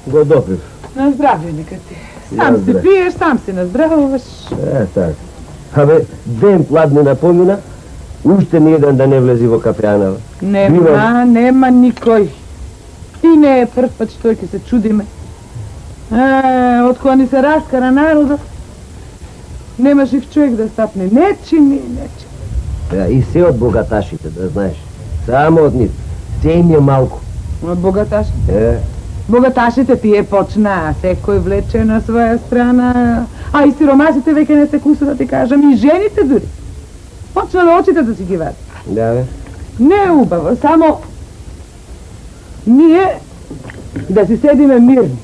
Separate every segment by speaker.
Speaker 1: го допив.
Speaker 2: На здраве, нека ти. Сам си пиеш, сам си наздравуваш.
Speaker 1: Так. Абе, ден пладнина помина, уште ни еден да не влези во кафејанава.
Speaker 2: Нема никој. Ти не е прв пат што ќе се чудиме. Од кога ни се раскара народот, немаш и човек да стапне. Нечини.
Speaker 1: И се од богаташите, да знаеш. Само од нив. Се им е малку.
Speaker 2: Од богаташите? Богаташите тие почнаа, секој влече на своја страна, а и сиромасите веќе не се кусу, да ти кажам, и жените дури. Почна да очите да си ги вади.
Speaker 1: Да, бе.
Speaker 2: Не е убаво, само ние да си седиме мирни.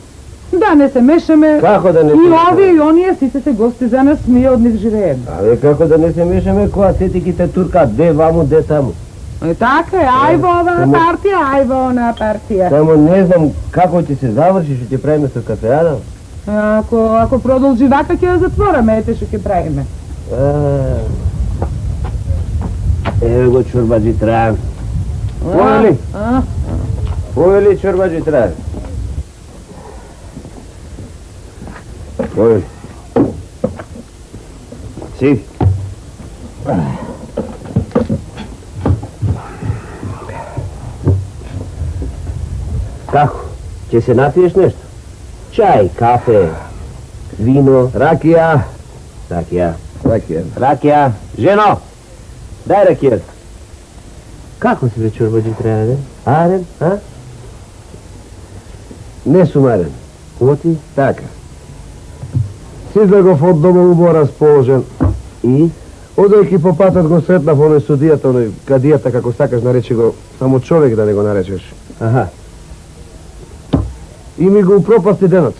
Speaker 2: Да не се мешаме.
Speaker 1: Како да не се
Speaker 2: и
Speaker 1: мешаме?
Speaker 2: овие и оние сите се гости за нас, ние од нив живееме.
Speaker 1: Абе, како да не се мешаме, кога сетиките турка, де ваму, де таму.
Speaker 2: Така е, ај во оваа партија, ај во онаа партија.
Speaker 1: Само не знам како ќе се заврши, што ќе правиме со кафејана.
Speaker 2: Ако продолжи вака, ќе ја затвораме, ете што ќе правиме.
Speaker 1: Еве го чорбаджи Трајан. Поје ли чорбаджи Трајан? Поје ли? Си? Како? Ќе се напиеш нешто? Чај, кафе, вино, ракија. Ракија. Жено, дај ракијата. Како си бе чорбаджи Трајан? Арен, а? Не сум арен. Оти? Така.
Speaker 3: Сизлегов од дома убаво расположен.
Speaker 1: И?
Speaker 3: Одејќи по патот го сретнав оној судијата, оној кадијата, како сакаш наречи го, само човек да не го наречеш.
Speaker 1: Аха.
Speaker 3: И ми го упропасти денот.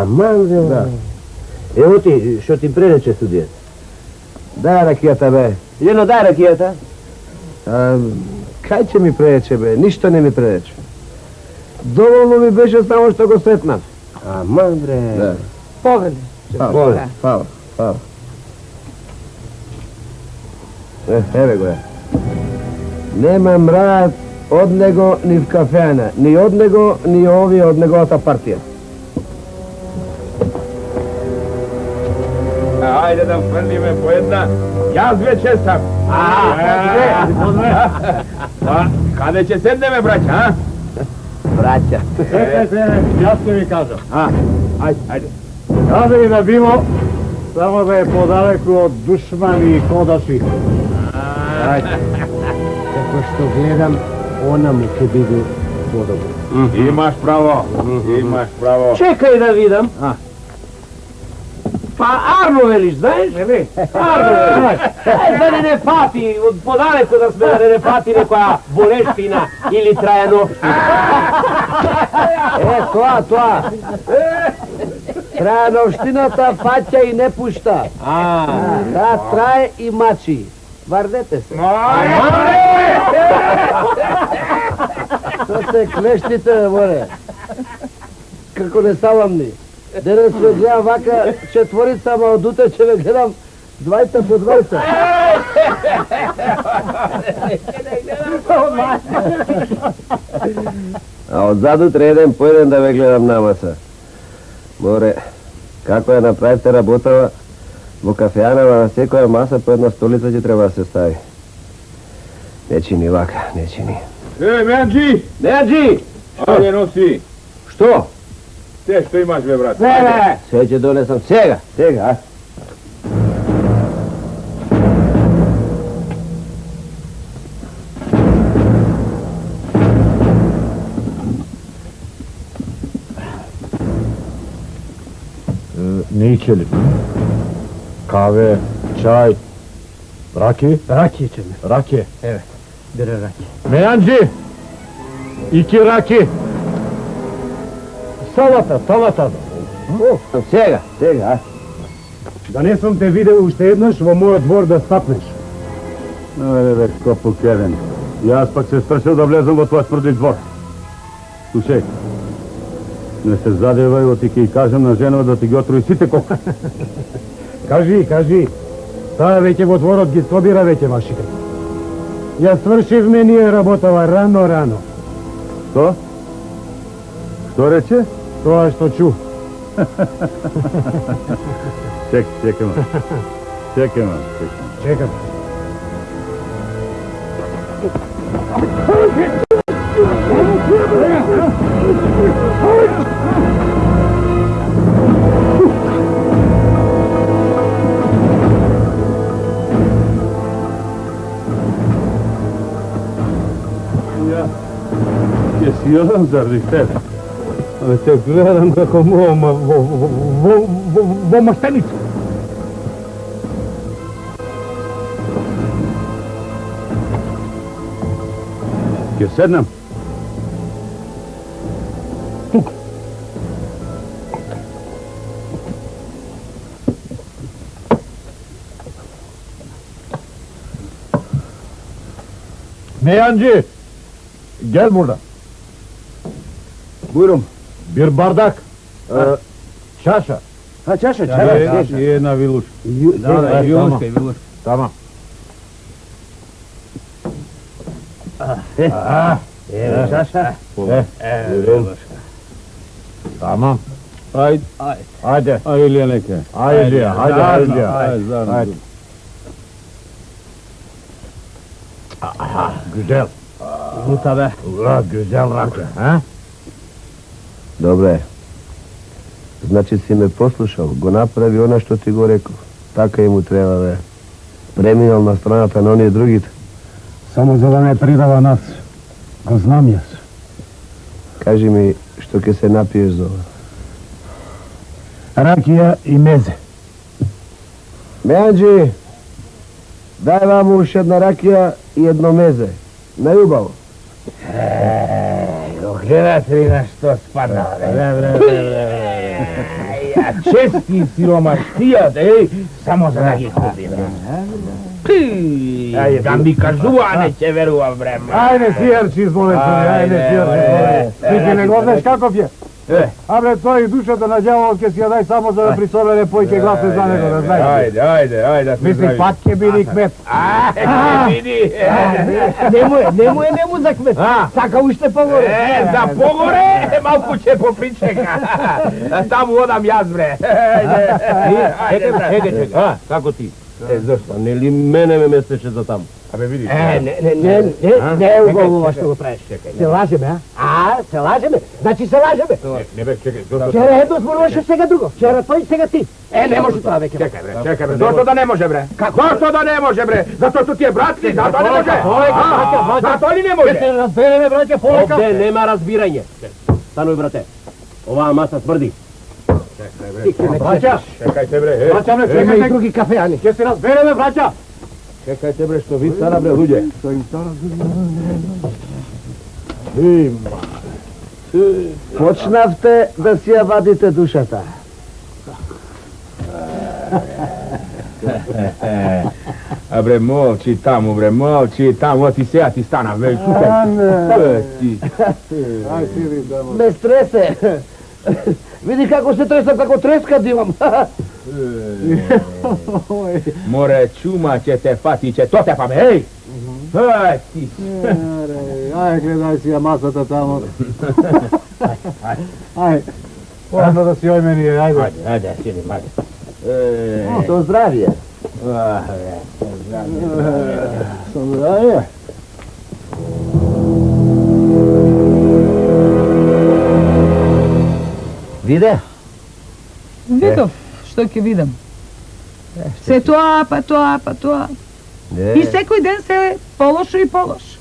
Speaker 1: Манзе.
Speaker 3: Да.
Speaker 1: Ево ти, што ти пререче судијата?
Speaker 3: Дај ракијата, бе.
Speaker 1: Жено, дај ракијата.
Speaker 3: Кај ќе ми пререче, бе? Ништо не ми пререче. Доволно ми беше само што го сретнав.
Speaker 1: Мандре.
Speaker 3: Да.
Speaker 2: Повели.
Speaker 3: Фала. Еве го е. Нема мраат од него ни в кафеана. Ни од него, ни овие од неговата партија.
Speaker 4: Ајде да фрлиме по една. Јас веќе сам. Каде ќе седнеме, браќа, а?
Speaker 1: Браќа.
Speaker 3: Јас ќе ви кажам.
Speaker 4: Ајде.
Speaker 3: Каде и да било, само да е подалеку од душмани и кодаши. Како што гледам, она му ќе биде подобро.
Speaker 4: Имаш право.
Speaker 1: Чекај да видам. Па Арно велиш, знаеш? Арно велиш. Да не фати, од подалеку да сме да не фати некоја болештина или Трајановщина. Тоа. Трајановштината фаќа и не пушта. Да трае и мачи. Вардете се. Што се клештите, море? Како не саламни. Денес ме гледам вака четворица, ама од утре ќе ме гледам двајца по двајца. А одзад утре еден по еден да ве гледам намаса. Море, како ја направите работава, во кафејанава на секоја маса по една столица ќе треба да се стави. Не чини вака, не чини.
Speaker 4: Меанджи! Ајде носи.
Speaker 1: Што?
Speaker 4: Те што имаш, бе, брат?
Speaker 1: Се ќе донесам сега, а?
Speaker 3: Не ичели. Каве, чај, раки?
Speaker 5: Раки ичеме.
Speaker 3: Раки.
Speaker 5: Еве, бере раки.
Speaker 3: Меанджи! Ики раки! Салата.
Speaker 1: Сега, а?
Speaker 3: Да не сум те видел уште еднаш во мојот двор да стапнеш.
Speaker 6: Бе, копу Кевин. Јас пак се страшил да влезам во твој смрдлив двор. Слушај, не се задевај, оти ќе и кажам на женова да ти ги отруи сите кока.
Speaker 3: Кажи. Таа веќе во дворот ги собира веќе машите. Ја свршивме ние работава рано.
Speaker 6: Што? Што рече?
Speaker 3: Тоа што чу.
Speaker 6: Чекам.
Speaker 3: Чекам.
Speaker 6: Ќе си јадам заради тебе.
Speaker 3: Але те гледам како мома во маштеница.
Speaker 6: Ќе седнам.
Speaker 3: Meyancı, gel burada.
Speaker 6: Buyurun.
Speaker 3: Bir bardak, çaşa.
Speaker 6: Ha, чаша.
Speaker 3: И една вилушка.
Speaker 6: Да, вилушка.
Speaker 3: Tamam.
Speaker 6: Чаша.
Speaker 3: Tamam.
Speaker 6: Haydi.
Speaker 3: Hadi.
Speaker 6: Hayırlı neke.
Speaker 3: Haydi.
Speaker 6: Haydi.
Speaker 3: Güzel.
Speaker 6: Bu tabi.
Speaker 3: Ula, güzel rakı. Ha?
Speaker 1: Dobro je. Znači si me poslušao, go napravi ona što ti go rekao. Така му treba da je. Preminuo na straната na onih drugih.
Speaker 3: Само за да не придава нас. Го знам јас.
Speaker 1: Kaži mi što ke se napiješ zove.
Speaker 3: Ракија и мезе.
Speaker 1: Mejanđi, daj vam už jedna rakija i jedno meze. Na ljubav.
Speaker 3: Гледате ли на што спадна? Чести сиромаштијат, само за да ги купи. Да ми кажува, а не ќе верува време. Ајде, сијерчи, изволете ми, ајде, сијерчи. Ти ќе не го знаеш каков е? Абре, тој душата на ѓаволот ќе си ја дај само за да присобере појќе гласе за него, да знаеш.
Speaker 6: Ајде.
Speaker 3: Мисли, пак ќе биде кмет.
Speaker 6: Ќе биди.
Speaker 3: Нему за кмет. Сака уште погоре.
Speaker 6: За погоре, малку ќе попричека. Таму одам јас, бре. Чекай. Како ти? Зашто? Нели мене ме местеше за таму? Абе, видиш.
Speaker 3: Не е уголува што го правиш. Се лажеме, а? Се лажеме? Значи се лажеме.
Speaker 6: Не бе, чекай.
Speaker 3: Вчера едно зборуваше, сега друго. Вчера тој, сега ти. Не може тоа веќе.
Speaker 6: Чекай, бре. Зашто да не може, бре? Зашто да не може, бре? Зато што ти е брат си, зато не може. Зато ли не може?
Speaker 3: Се разбереме, браќа, полека.
Speaker 5: Овде нема разбирање. Стануј, брате. Оваа маса тврди.
Speaker 3: Браќа,
Speaker 6: Чекајте, бре.
Speaker 3: браќа, ме чекај и други кафеани. Ќе се разбереме, браќа.
Speaker 6: Чекајте, бре, што ви стана, бре, луѓе.
Speaker 1: Почнавте да си ја вадите душата.
Speaker 6: А бре, молчи таму, бре, молчи таму, ти сега ти стана, бре, слушај.
Speaker 1: Ме стресе. Види како се тресам, како треска дивам.
Speaker 6: Море, чума ќе те фати, ќе то те паме, еј! Еј, ти!
Speaker 3: Ајде, гледај си ја масата тамо. Ајде, одно да си ој мени, ајде.
Speaker 6: Ајде, сидим, ајде.
Speaker 1: До здравје.
Speaker 3: Со здравје.
Speaker 1: Виде?
Speaker 2: Видов, што ќе видам. Се тоа, па тоа. И секој ден се полошо и полошо.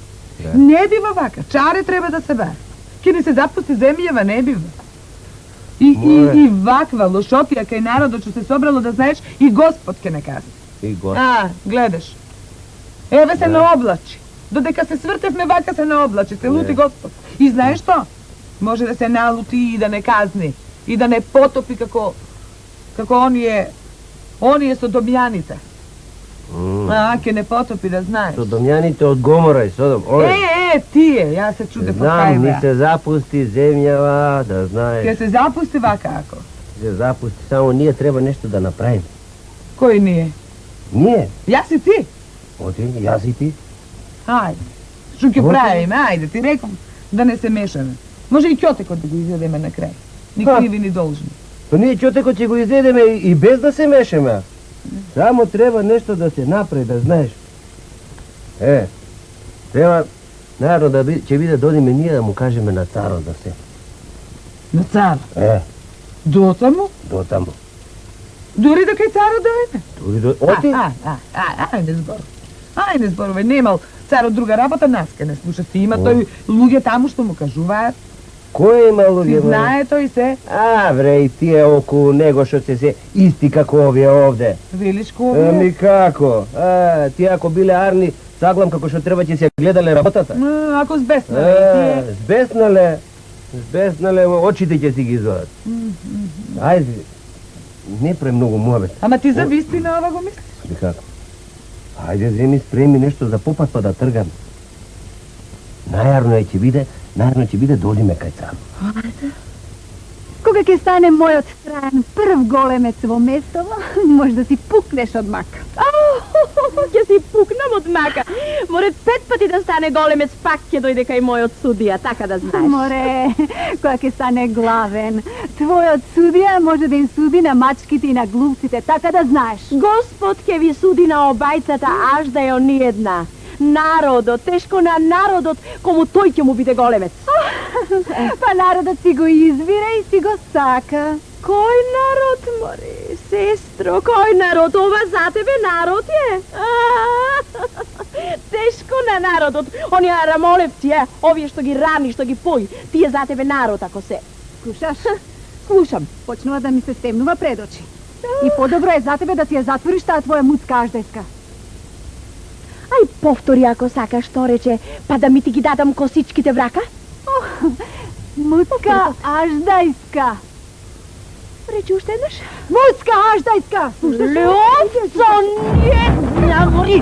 Speaker 2: Не бива вака, чаре треба да се бара. Ке ни се запусти земјава, не бива. И ваква лошотија кај народот што се собрало, да знаеш, и Господ ке не каза.
Speaker 1: И го.
Speaker 2: Гледаш. Еве се наоблачи. Додека се свртевме вака се наоблачи, се лути Господ. И знаеш што? Може да се налути и да не казни. И да не потопи како оние содомјаните. Ке не потопи, да знаеш.
Speaker 1: Содомјаните од Гомора и Содом.
Speaker 2: Тие, јас се чуде по кај
Speaker 1: Знам, ни се запусти земјава, да знаеш.
Speaker 2: Ке се запусти вака ако.
Speaker 1: Се запусти, само ние треба нешто да направиме.
Speaker 2: Кој ние?
Speaker 1: Ние?
Speaker 2: Јас и ти?
Speaker 1: Оти, јас и ти.
Speaker 2: Ајде. Што ќе правиме? Ајде, ти рекам да не се мешаме. Може и ќотекот да го изведеме на крај. Ни криви, ни должни.
Speaker 1: Па ние чотеко ќе го изедеме и без да се мешаме. Само треба нешто да се направи, да знаеш. Треба, најарно да ќе биде додиме ние да му кажеме на царот да се.
Speaker 2: На цар? До таму?
Speaker 1: До таму.
Speaker 2: Дури да кај царот дојде?
Speaker 1: Дури до... Оти?
Speaker 2: Ајде збор. Ајде зборове, немал царот друга работа, нас ке не слуша. Си има тој луѓе таму што му кажуваат.
Speaker 1: Кој има луѓе?
Speaker 2: Си знае тој се.
Speaker 1: Вре, и тие околу него што се исти како овие овде.
Speaker 2: Велиш ко овие?
Speaker 1: Ами како? Тие ако биле арни, саглам како што треба ќе се гледале работата.
Speaker 2: Ако збеснале.
Speaker 1: Збеснале, очите ќе си ги изодат. Ајде, не премногу муабет.
Speaker 2: Ама ти за вистина ова го мислиш?
Speaker 1: Ами како? Ајде, земи спреми нешто за попат па да тргам. Најарно ќе биде дојдеме кај цар.
Speaker 7: Кога ќе стане мојот трајан прв големец во местово, може да си пукнеш од мака.
Speaker 8: Ќе си пукнам од мака. Море 5 пати да стане големец, пак ќе дојде кај мојот судија, така да знаеш.
Speaker 7: Море, кога ќе стане главен, твојот судија може да им суди на мачките и на глупците, така да знаеш.
Speaker 8: Господ ќе ви суди на обајцата, аж да ја ни една. Народот, тешко на народот, кому тој ќе му биде големец.
Speaker 7: Па народот си го избира и си го сака.
Speaker 8: Кој народ, море, сестро, кој народ? Ова за тебе народ е? Тешко на народот, оние рамолевци, овие што ги рани, што ги пои, тие за тебе народ, ако се.
Speaker 7: Слушаш?
Speaker 8: Слушам.
Speaker 7: Почнува да ми се стемнува пред очи. И подобро е за тебе да си ја затвориш таа твоја муцка аждеска.
Speaker 8: Ај, повтори ако сакаш што рече, па да ми ти ги дадам косичките врака?
Speaker 7: Муцка аждајска.
Speaker 8: Речи уште еднаш.
Speaker 7: Муцка аждајска.
Speaker 8: Лјопцо, не мори,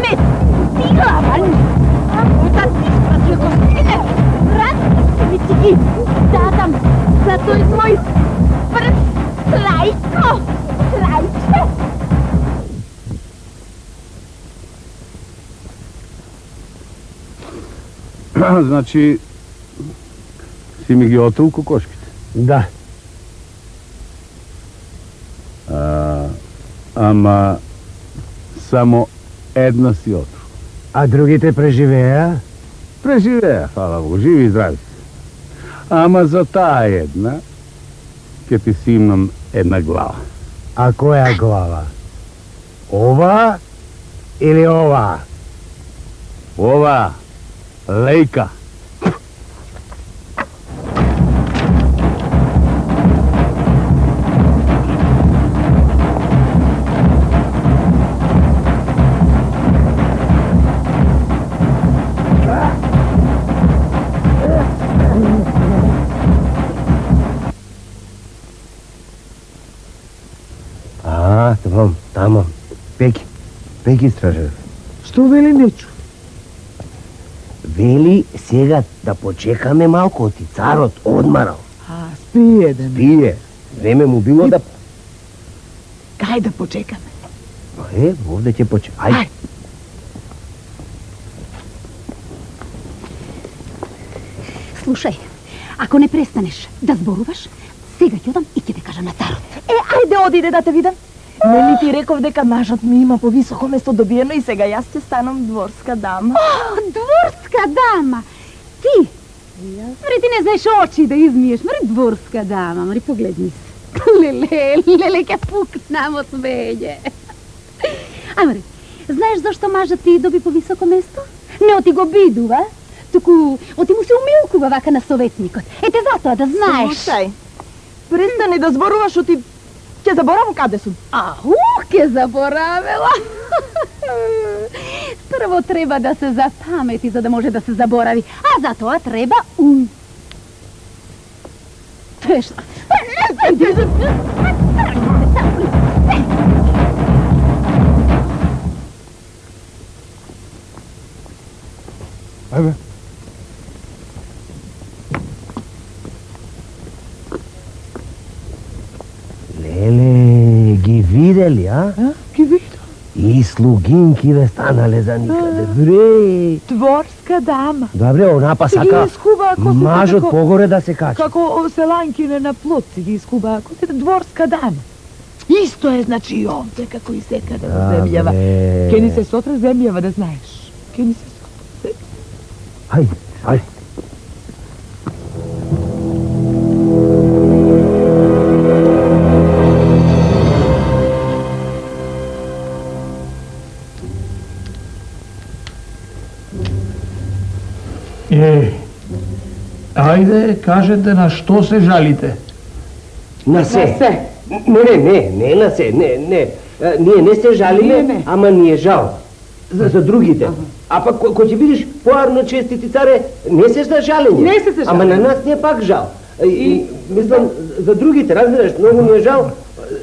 Speaker 8: не ти глава. Да ти спати косичките, врака ми ти ги дадам за тој твој прв трајко.
Speaker 6: Значи, си ми ги отул кокошките?
Speaker 3: Да.
Speaker 6: Ама само една си отул.
Speaker 3: А другите преживеа?
Speaker 6: Преживеа, фала Богу, живи и здрави. Ама за таа една, ќе ти си имам една глава.
Speaker 3: А која глава? Ова или ова?
Speaker 6: Ова, лејка.
Speaker 1: Тамам. Пеки стражар.
Speaker 2: Што вели нечу?
Speaker 1: Вели сега да почекаме малку, оти царот одмарал.
Speaker 2: Спие да ми.
Speaker 1: Пие. Време му било да...
Speaker 2: Кај да почекаме?
Speaker 1: Овде ќе почекаме. Ајде.
Speaker 7: Слушај, ако не престанеш да зборуваш, сега ќе одам и ќе те кажам на царот.
Speaker 8: Ајде одиде да те видам. Нели ти реков дека мажот ми има повисоко место добиено и сега јас ќе станам дворска дама?
Speaker 7: Дворска дама! Ти? Мари, ти не знаеш очи да измиеш. Мари, дворска дама. Мари, погледни се. Леле, ќе пукнам од смење. Мари, знаеш зашто мажот ти доби повисоко место? Не оти го бидува, туку оти му се умилкува вака на советникот. Ете затоа да знаеш.
Speaker 8: Слушај, престани да зборуваш, оти ќе заборавам каде сум.
Speaker 7: Ќе заборавела. Прво треба да се запамети за да може да се заборави, а за тоа треба ум. Тешна.
Speaker 3: Ајде.
Speaker 1: Леле, ги видели, а?
Speaker 2: Ги видам.
Speaker 1: И слугинкиве станале за никаде. Бре.
Speaker 2: Дворска дама.
Speaker 1: Добре, она па
Speaker 2: Си ги
Speaker 1: сака
Speaker 2: искува косите
Speaker 1: мажот
Speaker 2: како-
Speaker 1: погоре да се качи.
Speaker 2: Како селанкине на плот си ги искува косите, дворска дама. Исто е, значи, и овде, како и секаде во земјава. Ке ни се сотра земјава, да знаеш. Ке ни се сотра.
Speaker 1: Хајде, хајде.
Speaker 4: Ајде, кажете на што се жалите?
Speaker 1: На се.
Speaker 2: На се.
Speaker 1: Не на се, не. Ние не се жалиме,
Speaker 2: Не.
Speaker 1: ама ни е жал. За другите. А пак, кој ќе видиш поарно честити царе, не се за жалење.
Speaker 2: Не се за
Speaker 1: Ама на
Speaker 2: жалење.
Speaker 1: нас не е пак жал. И мислам, за другите, разбираш, многу ни е жал.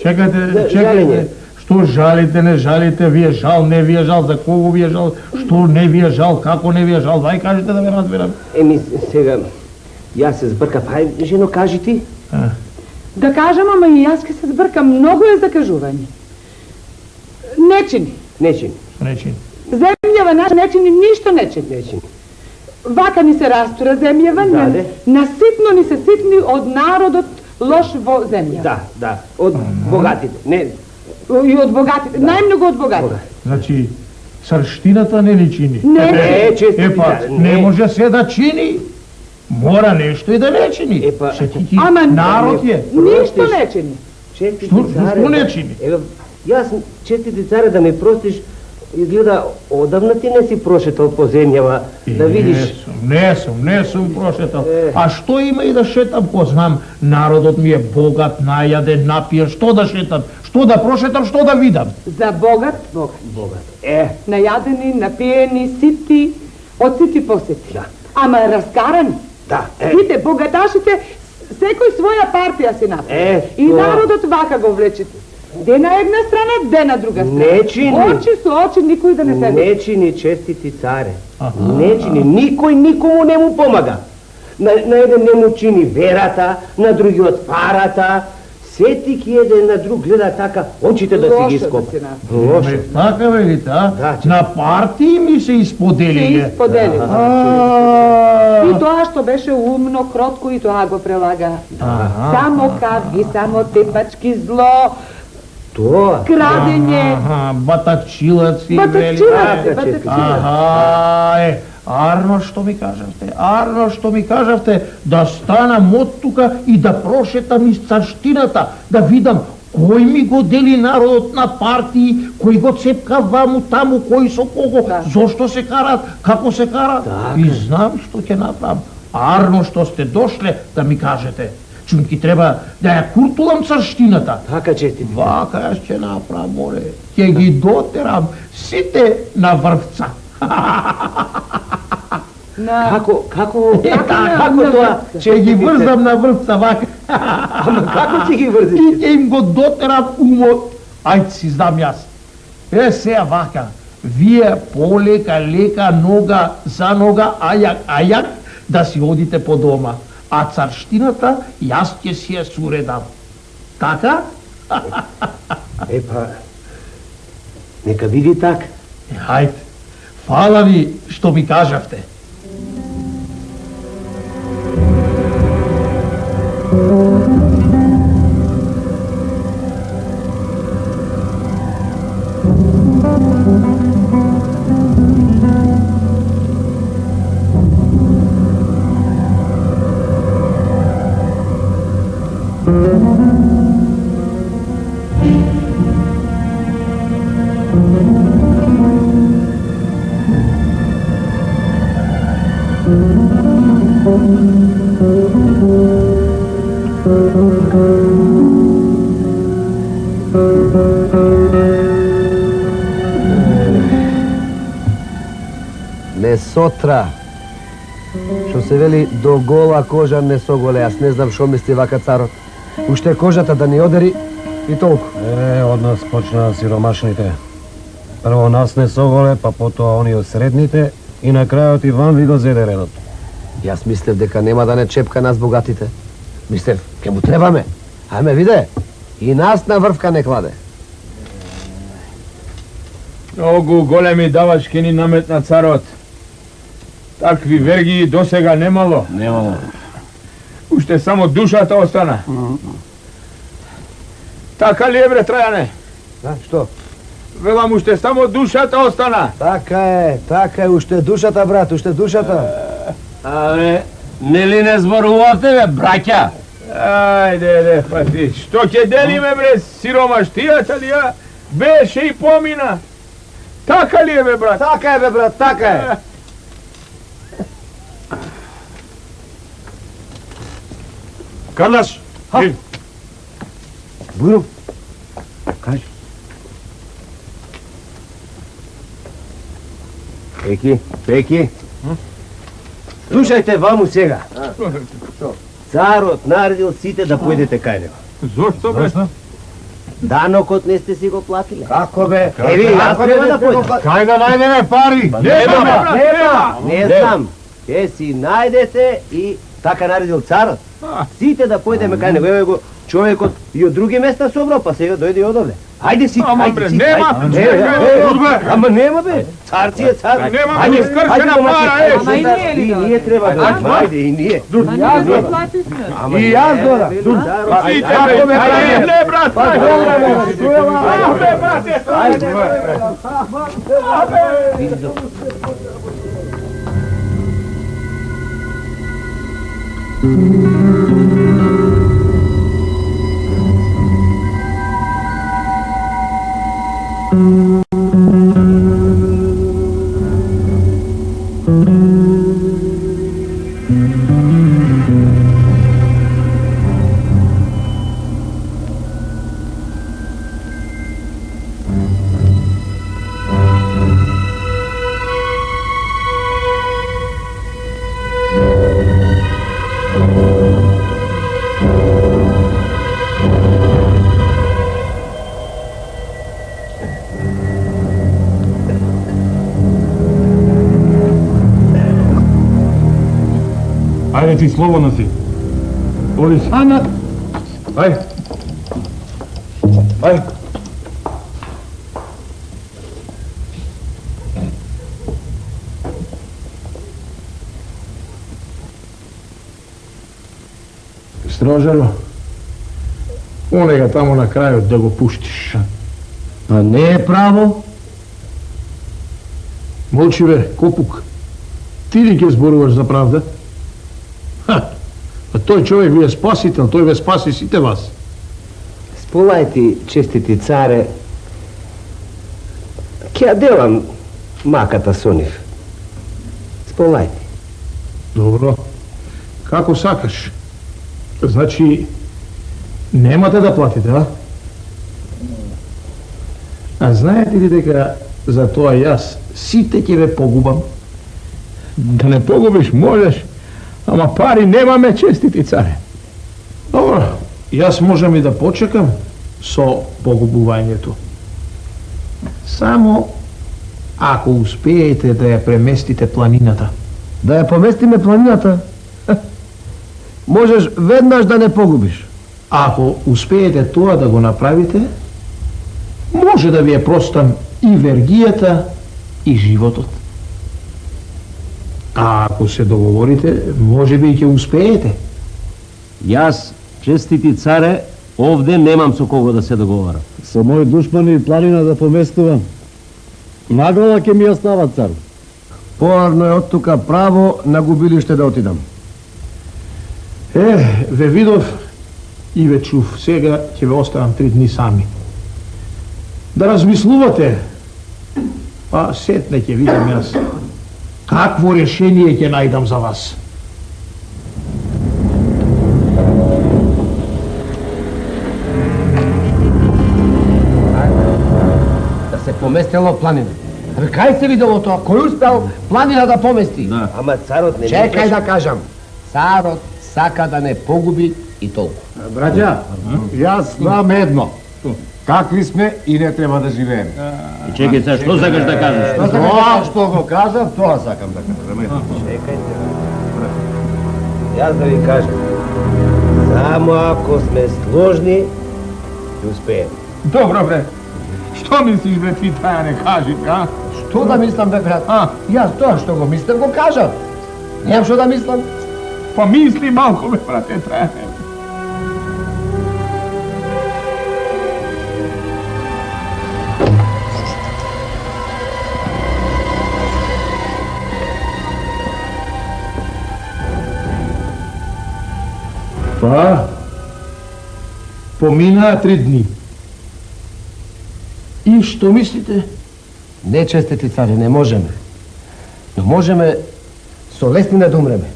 Speaker 4: Чекайте,
Speaker 1: жалење.
Speaker 4: Што жалите, не жалите, ви е жал, не ви е жал, за кого ви е жал, што не ви е жал, како не ви е жал, дај кажете да ме разберам.
Speaker 1: Еми, сега, јас се збркав, хај, жено, кажи ти.
Speaker 2: Да кажам, ама и јас ке се збркам, многу е закажување. Не чини.
Speaker 1: Не чини,
Speaker 4: Речи.
Speaker 2: Земјава наша не чини, ништо не чини.
Speaker 1: не чини.
Speaker 2: Вака ни се растура земјава,
Speaker 1: Даде.
Speaker 2: наситно ни се ситни од народот лош во земја.
Speaker 1: Да, од богатите, не,
Speaker 2: И од богатите, најмногу од богатите.
Speaker 4: Значи, црштината не ни чини.
Speaker 2: Не,
Speaker 1: честити
Speaker 4: Епа,
Speaker 1: царе,
Speaker 4: не може се да чини. Мора нешто и да не чини.
Speaker 1: Епа,
Speaker 4: Се ти
Speaker 2: Ама
Speaker 4: народ е.
Speaker 2: Ништо не чини.
Speaker 1: честити
Speaker 4: Што не чини?
Speaker 1: Еве, јас, честити царе, да ми простиш, изгледа, одавна ти не си прошетал по земјава, да видиш.
Speaker 4: Не сум прошетал. А што има и да шетам, ко знам, народот ми е богат, најаден, напиен, што да шетам, што да прошетам, што да видам.
Speaker 2: За богат,
Speaker 1: Богат.
Speaker 2: најадени, напиени, сити, од сити посети.
Speaker 1: Да.
Speaker 2: Ама раскарани.
Speaker 1: Да,
Speaker 2: Сите, богаташите, секој своја партија си направи. И
Speaker 1: тоа.
Speaker 2: народот вака го влече. Де на една страна, де на друга страна.
Speaker 1: Не чини.
Speaker 2: Очи со очи, никој да не седи.
Speaker 1: Не чини, честити царе. Не чини, никој никому не му помага. На еден не му чини верата, на другиот парата. Сетик еден на друг гледа така, очите да си
Speaker 2: Лошо
Speaker 1: ги
Speaker 2: да
Speaker 1: скопа.
Speaker 2: си направи.
Speaker 1: Лошо.
Speaker 4: Така велите, а?
Speaker 1: Да, че-
Speaker 4: На партии ми се
Speaker 2: Се
Speaker 4: исподелиле.
Speaker 2: исподели.
Speaker 4: А,
Speaker 2: И тоа што беше умно, кротко и тоа го прелага. Само кавги, само тепачки, зло,
Speaker 1: Тоа.
Speaker 2: крадење,
Speaker 4: батачилаци,
Speaker 2: батачилаци.
Speaker 4: Аха, арно што ми кажавте, да станам од тука и да прошетам из царштината, да видам кој ми го дели народот на партии, кој го цепка ваму таму, кој со кого,
Speaker 2: Да.
Speaker 4: зошто се карат, како се карат. И знам што ќе направам. Арно што сте дошле да ми кажете. Чунки треба да ја куртулам царштината.
Speaker 1: Така, честити.
Speaker 4: Вака јас ќе направам, море. Ќе ги дотерам сите на врвца.
Speaker 1: Како
Speaker 2: Како
Speaker 1: тоа?
Speaker 4: Ќе ги врзам на врвца, вака.
Speaker 1: Ама како ќе ги врзиш?
Speaker 4: И ќе им го дотерам умот. Ајде си знам јас. Сега вака. Вие полека, лека, нога за нога, ајак, да си одите по дома. А царштината јас ќе си ја суредам. Така?
Speaker 1: Епа, нека биде така.
Speaker 4: Хајде. Фала ви што ми кажавте.
Speaker 1: Не сотра. Што се вели до гола кожа не соголе. Јас не знам што мисли вака царот. Уште кожата да ни одери и толку.
Speaker 3: Од нас почнаа сиромашните. Прво нас не соголе, па потоа они од средните и на крајот и вам ви го зеде редот.
Speaker 1: Јас мислев дека нема да не чепка нас богатите. Мислев, ке му требаме. Ајме виде, и нас на врвка не кладе.
Speaker 9: Многу големи давачки ни наметна царот. Такви вергии досега немало.
Speaker 5: Немало.
Speaker 9: Уште само душата остана. Така ли е, бре, Трајане?
Speaker 3: Што?
Speaker 9: Велам, уште само душата остана.
Speaker 3: Така е, уште душата, брат, уште душата.
Speaker 5: Абе, нели не зборувате, бе, браќа?
Speaker 9: Ајде, па ти, што ќе делиме, бре, сиромаштијата ли ја? Беше и помина. Така ли е, бе, брат?
Speaker 3: Така е, бе, брат, така е.
Speaker 6: Карлаш!
Speaker 3: Бујно, кажи.
Speaker 1: Пеки. Слушајте ваму сега. Царот наредил сите да појдете кај него.
Speaker 9: Зошто, бре?
Speaker 1: Данокот не сте си го платиле.
Speaker 3: Како бе?
Speaker 1: Еви, јас треба да појдам.
Speaker 3: Кај да најдеме пари?
Speaker 1: Нема. Не знам. Ќе си најдете и така наредил царот. Сите да појдеме кај него. Еве го човекот и од други места собрал, па сега дојде и одовде. Ајде си,
Speaker 9: Ама, бре,
Speaker 1: си.
Speaker 9: нема.
Speaker 1: Ама нема, бе. Цар си е цар.
Speaker 9: Нема, бе, скршена пара, е.
Speaker 2: Ама и ние ли
Speaker 1: И
Speaker 2: да?
Speaker 1: ние треба да одиме. Ајде, и ние.
Speaker 2: А ние го платисме.
Speaker 3: И јас додам.
Speaker 9: Сите, бре, не, брат.
Speaker 6: Ајде ти, слободно си. Оди си.
Speaker 2: Ама,
Speaker 6: Ајде. Ајде.
Speaker 4: Строжаро, онега тамо на крајот да го пуштиш.
Speaker 5: Па не е право.
Speaker 4: Молчи бе, Копук. Ти ли ќе зборуваш за правда? Ха, а тој човек ви е спасител, тој ве спаси сите вас.
Speaker 1: Сполајте, честити царе, ќе ја делам маката со нив. Сполајте.
Speaker 4: Добро. Како сакаш. Значи, немате да платите, а? А знаете ли дека за тоа јас сите ќе ве погубам?
Speaker 9: Да не погубиш, можеш, ама пари немаме, честити царе.
Speaker 4: Добро, јас можам и да почекам со погубувањето. Само ако успеете да ја преместите планината.
Speaker 5: Да ја поместиме планината, можеш веднаш да не погубиш.
Speaker 4: Ако успеете тоа да го направите, може да ви е простам и вергијата и животот. А ако се договорите, може би и ќе успеете.
Speaker 5: Јас, честити царе, овде немам со кого да се договарам.
Speaker 3: Со мој душмани планина да поместувам. Наглава ќе ми остава цар.
Speaker 5: Поарно е од тука право на губилиште да отидам.
Speaker 4: Ве видов и ве чув. Сега ќе ве оставам 3 дни сами. Да размислувате, па сетне ќе видам јас какво решение ќе најдам за вас.
Speaker 5: Да се поместело планина. Абе, кај се видело тоа? Кој успел планина да помести?
Speaker 1: Ама царот не
Speaker 5: Чекај да кажам. Царот сака да не погуби и толку.
Speaker 3: Браќа, јас знам едно. Какви сме и не треба да живееме.
Speaker 5: Чекај се, што сакаш да кажеш?
Speaker 3: Тоа што го кажав, тоа сакам да кажам.
Speaker 1: Чекајте. Јас да ви кажам. Само ако сме сложни, ќе успееме.
Speaker 9: Добро, бре. Što misliš, bre, ti, Trajane, kaži, a?
Speaker 5: Što da mislim, bе, brat? Ja to što go mislim, go kažem. Nemam što da mislim.
Speaker 9: Pa misli malko, be, brate, Trajane.
Speaker 4: Pa, pomina 3 dni. I što mislite?
Speaker 5: Ne, čestiti care, ne možeme. No možeme so Lestine da umreme.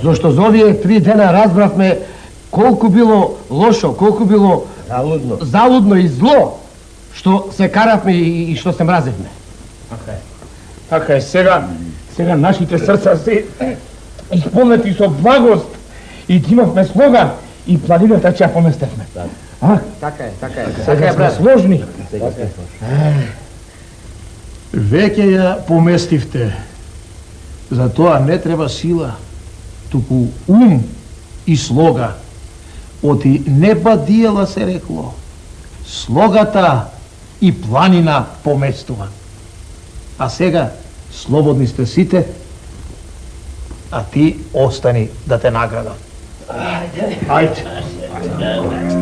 Speaker 5: Zašto za ovih 3 dana razbravme koliko bilo lošo, koliko bilo zaludno i zlo što se karafme i što se mrazevme.
Speaker 9: Така е, сега нашите срца се исполнети со благост и имавме слога и планината ќе ја поместевме.
Speaker 5: Така е,
Speaker 9: Сега сме сложни.
Speaker 4: Веќе ја поместивте. За тоа не треба сила, туку ум и слога. Оти неба диела се рекло. Слогата и планина поместува. А сега слободни сте сите, а ти остани да те наградам. Ајде.